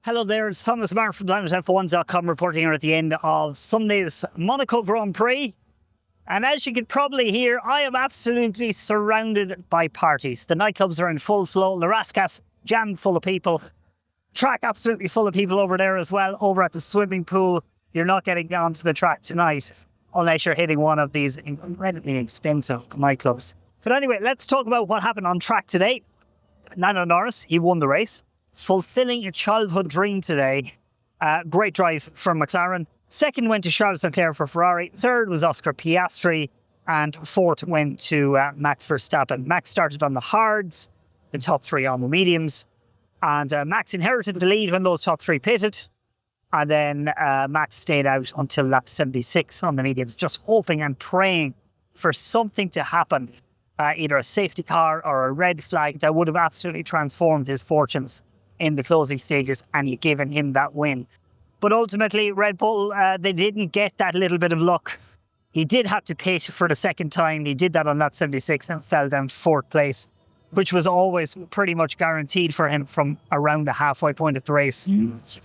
Hello there, it's Thomas Maher from DiamondF1.com reporting here at the end of Sunday's Monaco Grand Prix. And as you can probably hear, I am absolutely surrounded by parties. The nightclubs are in full flow, La Rascas jammed full of people. Track absolutely full of people over there as well. Over at the swimming pool, you're not getting onto the track tonight unless you're hitting one of these incredibly expensive nightclubs. But anyway, let's talk about what happened on track today. Lando Norris, he won the race, fulfilling a childhood dream today. Great drive from McLaren. Second went to Charles Leclerc for Ferrari. Third was Oscar Piastri. And fourth went to Max Verstappen. Max started on the hards, the top three on the mediums. And Max inherited the lead when those top three pitted. And then Max stayed out until lap 76 on the mediums, just hoping and praying for something to happen. Either a safety car or a red flag that would have absolutely transformed his fortunes in the closing stages and given him that win. But ultimately, Red Bull, they didn't get that little bit of luck. He did have to pit for the second time. He did that on lap 76 and fell down to fourth place, which was always pretty much guaranteed for him from around the halfway point of the race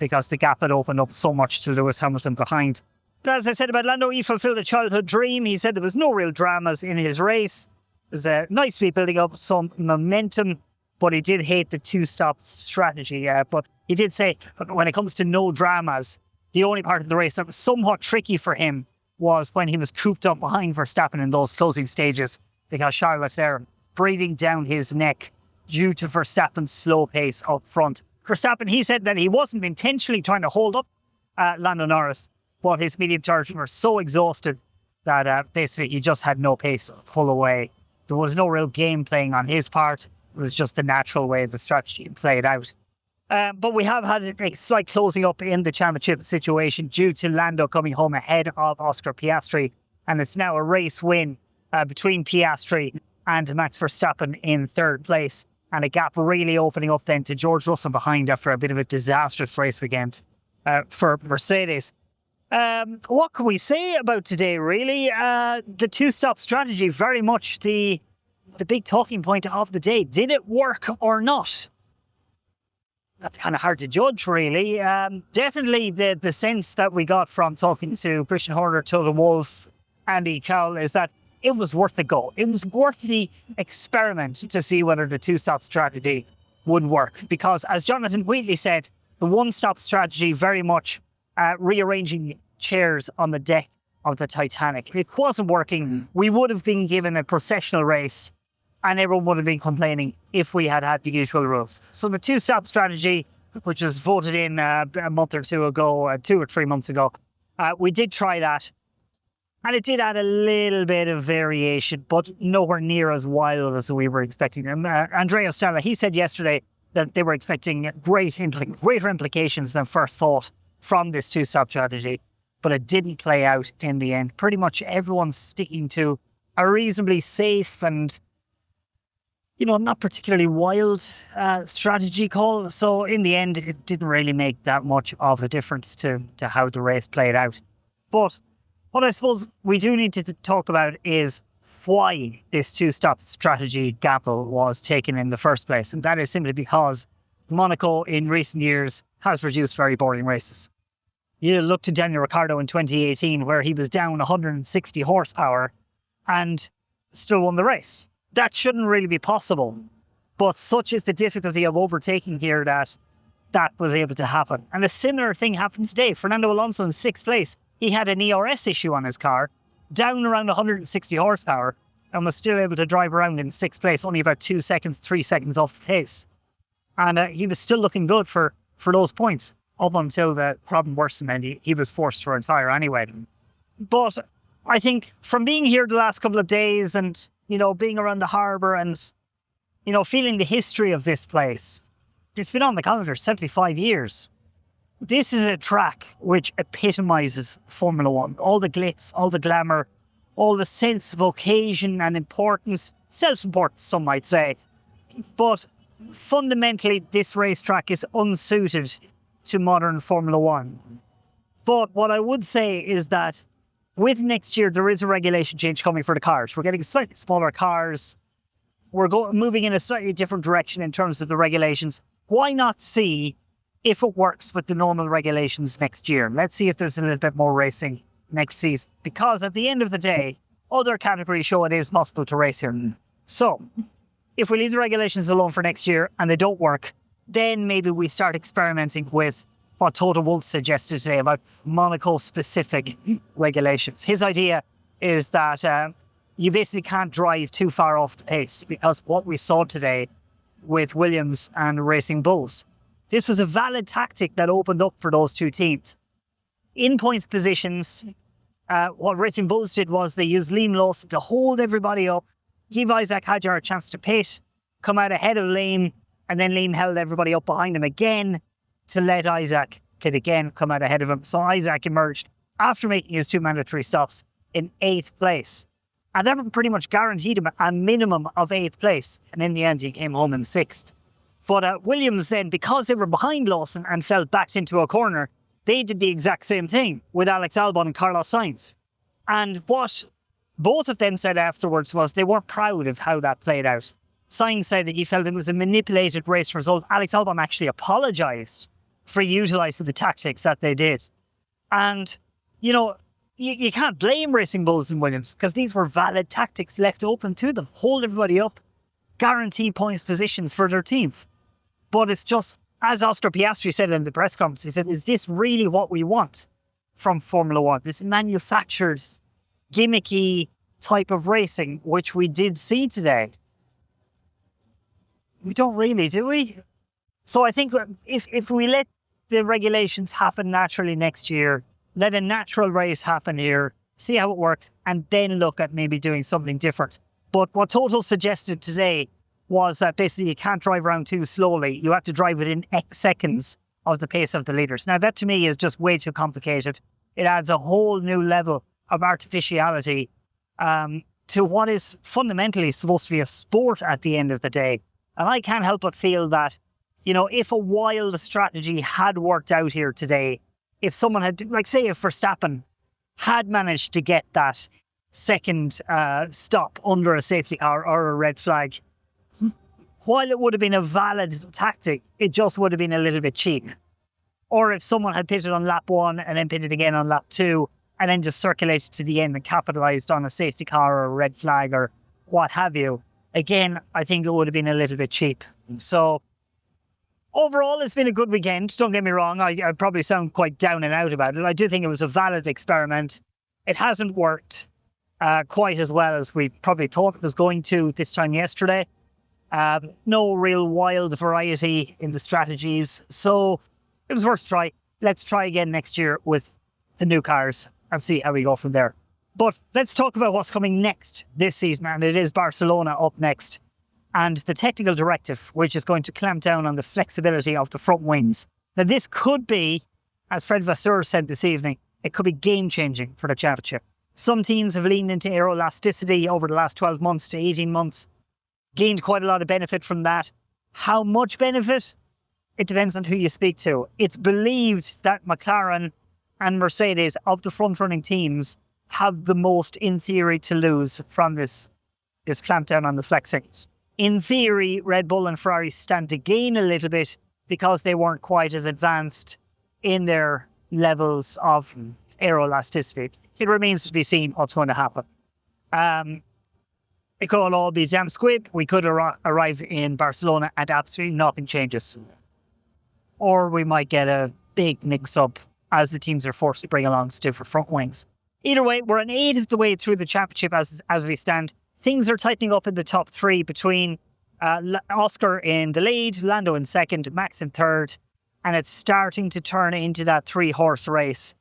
because the gap had opened up so much to Lewis Hamilton behind. But as I said about Lando, he fulfilled a childhood dream. He said there was no real dramas in his race. It was nice to be building up some momentum, but he did hate the two-stop strategy. But he did say when it comes to no dramas, the only part of the race that was somewhat tricky for him was when he was cooped up behind Verstappen in those closing stages because Charles Leclerc breathing down his neck due to Verstappen's slow pace up front. Verstappen, he said that he wasn't intentionally trying to hold up Lando Norris, but his medium tires were so exhausted that basically he just had no pace to pull away. There was no real game playing on his part. It was just the natural way the strategy played out. But we have had a slight closing up in the championship situation due to Lando coming home ahead of Oscar Piastri. And it's now a race win between Piastri and Max Verstappen in third place. And a gap really opening up then to George Russell behind after a bit of a disastrous race weekend for Mercedes. What can we say about today, really? The two-stop strategy, very much the big talking point of the day. Did it work or not? That's kind of hard to judge, really. Definitely the sense that we got from talking to Christian Horner, Toto Wolff, Andy Cowell is that it was worth the go. It was worth the experiment to see whether the two-stop strategy would work. Because as Jonathan Wheatley said, the one-stop strategy very much rearranging chairs on the deck of the Titanic. It wasn't working. We would have been given a processional race and everyone would have been complaining if we had the usual rules. So the two-stop strategy, which was voted in a month or two ago, 2 or 3 months ago, we did try that. And it did add a little bit of variation, but nowhere near as wild as we were expecting. Andrea Stella, he said yesterday that they were expecting greater implications than first thought from this two-stop strategy, but it didn't play out in the end. Pretty much everyone's sticking to a reasonably safe and, not particularly wild strategy call. So in the end, it didn't really make that much of a difference to how the race played out. But what I suppose we do need to talk about is why this two-stop strategy gamble was taken in the first place. And that is simply because Monaco in recent years has produced very boring races. You look to Daniel Ricciardo in 2018 where he was down 160 horsepower and still won the race. That shouldn't really be possible. But such is the difficulty of overtaking here that was able to happen. And a similar thing happened today. Fernando Alonso in 6th place. He had an ERS issue on his car, down around 160 horsepower, and was still able to drive around in 6th place, only about 2 seconds, 3 seconds off the pace. And he was still looking good for those points up until the problem worsened and he was forced to retire anyway. But I think from being here the last couple of days and, being around the harbour and, feeling the history of this place, it's been on the calendar 75 years. This is a track which epitomises Formula One. All the glitz, all the glamour, all the sense of occasion and importance, self-importance, some might say. But fundamentally, this racetrack is unsuited to modern Formula One. But what I would say is that with next year, there is a regulation change coming for the cars. We're getting slightly smaller cars. We're moving in a slightly different direction in terms of the regulations. Why not see if it works with the normal regulations next year. Let's see if there's a little bit more racing next season. Because at the end of the day, other categories show it is possible to race here. So, if we leave the regulations alone for next year and they don't work, then maybe we start experimenting with what Toto Wolff suggested today about Monaco-specific regulations. His idea is that you basically can't drive too far off the pace, because what we saw today with Williams and Racing Bulls, this was a valid tactic that opened up for those two teams. In points positions, what Racing Bulls did was they used Liam Lawson to hold everybody up, give Isack Hadjar a chance to pit, come out ahead of Liam, and then Liam held everybody up behind him again to let Isack come out ahead of him. So Isack emerged after making his 2 mandatory stops in 8th place. And that pretty much guaranteed him a minimum of 8th place. And in the end, he came home in 6th. But Williams then, because they were behind Lawson and fell backed into a corner, they did the exact same thing with Alex Albon and Carlos Sainz. And what both of them said afterwards was they weren't proud of how that played out. Sainz said that he felt it was a manipulated race result. Alex Albon actually apologised for utilising the tactics that they did. And, you know, you can't blame Racing Bulls and Williams, because these were valid tactics left open to them. Hold everybody up, guarantee points positions for their team. But it's just, as Oscar Piastri said in the press conference, he said, is this really what we want from Formula One? This manufactured, gimmicky type of racing, which we did see today. We don't really, do we? So I think if we let the regulations happen naturally next year, let a natural race happen here, see how it works, and then look at maybe doing something different. But what Toto suggested today was that basically you can't drive around too slowly. You have to drive within X seconds of the pace of the leaders. Now, that to me is just way too complicated. It adds a whole new level of artificiality to what is fundamentally supposed to be a sport at the end of the day. And I can't help but feel that, you know, if a wild strategy had worked out here today, if someone had, like say if Verstappen had managed to get that second stop under a safety car or a red flag, while it would have been a valid tactic, it just would have been a little bit cheap. Or if someone had pitted on lap 1 and then pitted again on lap 2 and then just circulated to the end and capitalised on a safety car or a red flag or what have you, again, I think it would have been a little bit cheap. So overall, it's been a good weekend. Don't get me wrong, I probably sound quite down and out about it. I do think it was a valid experiment. It hasn't worked quite as well as we probably thought it was going to this time yesterday. No real wild variety in the strategies. So it was worth a try. Let's try again next year with the new cars and see how we go from there. But let's talk about what's coming next this season, and it is Barcelona up next. And the technical directive, which is going to clamp down on the flexibility of the front wings. Now, this could be, as Fred Vasseur said this evening, it could be game-changing for the championship. Some teams have leaned into aeroelasticity over the last 12 months to 18 months, gained quite a lot of benefit from that. How much benefit? It depends on who you speak to. It's believed that McLaren and Mercedes, of the front-running teams, have the most, in theory, to lose from this clampdown on the flexing. In theory, Red Bull and Ferrari stand to gain a little bit because they weren't quite as advanced in their levels of aeroelasticity. It remains to be seen what's going to happen. It could all be damn squib. We could arrive in Barcelona and absolutely nothing changes. Or we might get a big mix-up as the teams are forced to bring along stiffer front wings. Either way, we're an eighth of the way through the championship as we stand. Things are tightening up in the top 3 between Oscar in the lead, Lando in second, Max in third, and it's starting to turn into that 3-horse race.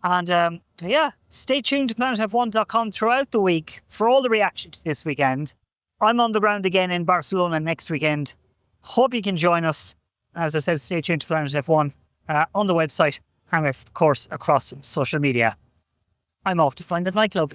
And yeah, stay tuned to PlanetF1.com throughout the week for all the reaction to this weekend. I'm on the ground again in Barcelona next weekend. Hope you can join us. As I said, stay tuned to Planet F1 on the website and of course across social media. I'm off to find the nightclub.